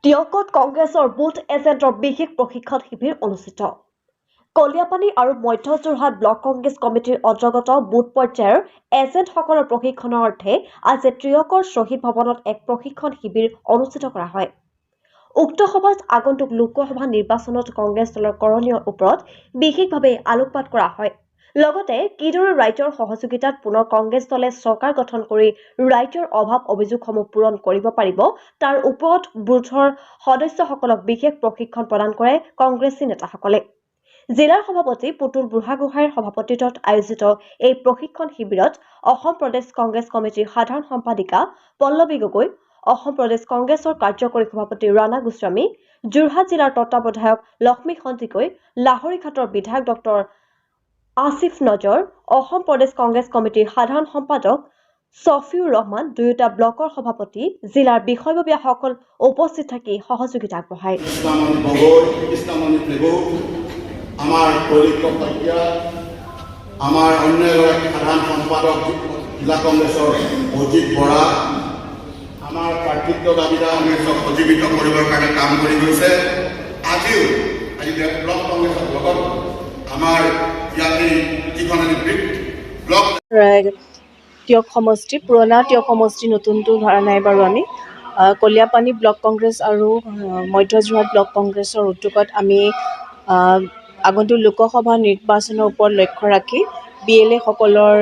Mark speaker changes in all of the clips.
Speaker 1: টিয়কত কংগ্ৰেছৰ বুথ এজেণ্টৰ বিশেষ প্ৰশিক্ষণ শিবিৰ অনুষ্ঠিত। কলিয়াপানী আৰু মধ্য যোৰহাট ব্লক কংগ্ৰেছ কমিটিৰ অন্তৰ্গত বুথ পৰ্যায়ৰ এজেণ্টসকলৰ প্ৰশিক্ষণৰ অৰ্থে আজি টিয়কৰ শ্বহীদ ভৱনত এক প্ৰশিক্ষণ শিবিৰ অনুষ্ঠিত কৰা হয়। উক্ত সভাত আগন্তুক লোকসভা নিৰ্বাচনত কংগ্ৰেছ দলৰ কৰণীয়ৰ ওপৰত বিশেষভাৱে আলোকপাত কৰা হয়। লগতে কিদৰে ৰাজ্যৰ সহযোগিতাত পুনৰ কংগ্ৰেছ দলে চৰকাৰ গঠন কৰি ৰাজ্যৰ অভাৱ অভিযোগসমূহ পূৰণ কৰিব পাৰিব তাৰ ওপৰত বুথৰ সদস্যসকলক বিশেষ প্ৰশিক্ষণ প্ৰদান কৰে কংগ্ৰেছী নেতাসকলে। জিলাৰ সভাপতি পুতুল বুঢ়াগোহাঁইৰ সভাপতিত্বত আয়োজিত এই প্ৰশিক্ষণ শিবিৰত অসম প্ৰদেশ কংগ্ৰেছ কমিটিৰ সাধাৰণ সম্পাদিকা পল্লৱী গগৈ, অসম প্ৰদেশ কংগ্ৰেছৰ কাৰ্যকৰী সভাপতি ৰাণা গোস্বামী, যোৰহাট জিলাৰ তত্ত্বাৱধায়ক লক্ষ্মী সন্দিকৈ, লাহৰীঘাটৰ বিধায়ক ডক্টৰ আসিফ নজৰ, অসম প্ৰদেশ কংগ্ৰেছ কমিটিৰ সাধাৰণ সম্পাদক ছফিউৰ ৰহমান, দুয়োটা ব্লকৰ সভাপতি, জিলাৰ বিষয়ববীয়াসকল উপস্থিত থাকি সহযোগিতা আগবঢ়ায়।
Speaker 2: আমাৰ অন্য এগৰাকী সাধাৰণ সম্পাদক জিলা কংগ্ৰেছৰ অজিত বৰা আমাৰ প্ৰাৰ্থিত্ব দাবীদাৰ কংগ্ৰেছক সজীৱিত কৰিবৰ কাৰণে কাম কৰি গৈছে। আজি ব্লক কংগ্ৰেছৰ লগত আমাৰ ইয়াতে যিখন ব্লক
Speaker 3: টিয়ক সমষ্টি, পুৰণা টিয়ক সমষ্টি, নতুনটো ধৰা নাই বাৰু। আমি কলিয়াপানী ব্লক কংগ্ৰেছ আৰু মধ্য যোৰহাট ব্লক কংগ্ৰেছৰ উদ্যোগত আমি আগন্তুক লোকসভা নিৰ্বাচনৰ ওপৰত লক্ষ্য ৰাখি BLA সকলৰ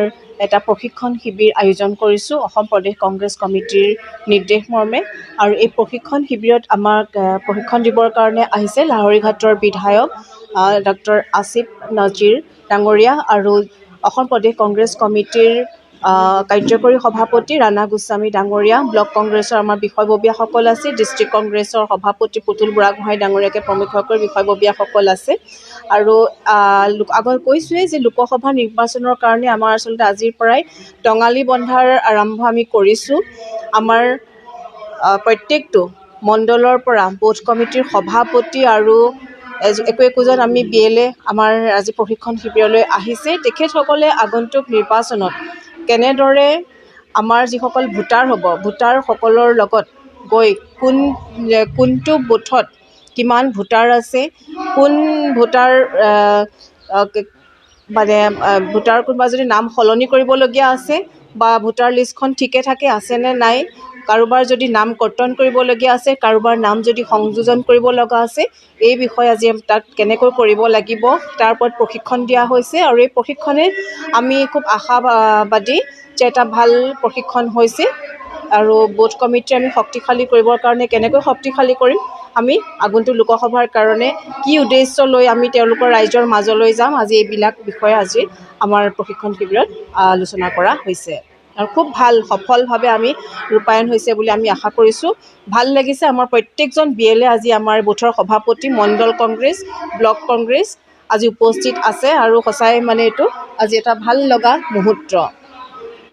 Speaker 3: এটা প্ৰশিক্ষণ শিবিৰ আয়োজন কৰিছোঁ অসম প্ৰদেশ কংগ্ৰেছ কমিটিৰ নিৰ্দেশ মৰ্মে। আৰু এই প্ৰশিক্ষণ শিবিৰত আমাক প্ৰশিক্ষণ দিবৰ কাৰণে আহিছে লাহৰীঘাটৰ বিধায়ক ডক্টৰ আসিফ নজিৰ ডাঙৰীয়া আৰু অসম প্ৰদেশ কংগ্ৰেছ কমিটিৰ কাৰ্যকৰী সভাপতি ৰাণা গোস্বামী ডাঙৰীয়া, ব্লক কংগ্ৰেছৰ আমাৰ বিষয়ববীয়াসকল আছে, ডিষ্ট্ৰিক্ট কংগ্ৰেছৰ সভাপতি পুতুল বুঢ়াগোহাঁই ডাঙৰীয়াকে প্ৰমুখ্যকৈ বিষয়ববীয়াসকল আছে। আৰু আগত কৈছোঁৱেই যে লোকসভা নিৰ্বাচনৰ কাৰণে আমাৰ আচলতে আজিৰ পৰাই টঙালি বন্ধাৰ আৰম্ভ আমি কৰিছোঁ। আমাৰ প্ৰত্যেকটো মণ্ডলৰ পৰা বুথ কমিটিৰ সভাপতি আৰু একোজন আমি BLA আমাৰ আজি প্ৰশিক্ষণ শিবিৰলৈ আহিছে। তেখেতসকলে আগন্তুক নিৰ্বাচনত কেনেদৰে আমাৰ যিসকল ভোটাৰ হ'ব, ভোটাৰসকলৰ লগত গৈ কোনটো বুথত কিমান ভোটাৰ আছে, কোন ভোটাৰ ভোটাৰ কোনোবা যদি নাম সলনি কৰিবলগীয়া আছে বা ভোটাৰ লিষ্টখন ঠিকে ঠাকে আছেনে নাই, কাৰোবাৰ যদি নাম কৰ্তন কৰিবলগীয়া আছে, কাৰোবাৰ নাম যদি সংযোজন কৰিব লগা আছে, এই বিষয়ে আজি তাত কেনেকৈ কৰিব লাগিব তাৰ ওপৰত প্ৰশিক্ষণ দিয়া হৈছে। আৰু এই প্ৰশিক্ষণে আমি খুব আশাবাদী যে এটা ভাল প্ৰশিক্ষণ হৈছে। আৰু বুথ কমিটি আমি শক্তিশালী কৰিবৰ কাৰণে কেনেকৈ শক্তিশালী কৰিম, আমি আগন্তুক লোকসভাৰ কাৰণে কি উদ্দেশ্য লৈ আমি তেওঁলোকৰ ৰাইজৰ মাজলৈ যাম, আজি এইবিলাক বিষয়ে আজি আমাৰ প্ৰশিক্ষণ শিবিৰত আলোচনা কৰা হৈছে। আৰু খুব ভাল সফলভাৱে আমি ৰূপায়ণ হৈছে বুলি আমি আশা কৰিছোঁ। ভাল লাগিছে আমাৰ প্ৰত্যেকজন BLA আজি আমাৰ বুথৰ সভাপতি, মণ্ডল কংগ্ৰেছ, ব্লক কংগ্ৰেছ আজি উপস্থিত আছে আৰু সঁচাই মানে এইটো আজি এটা ভাল লগা মুহূৰ্ত।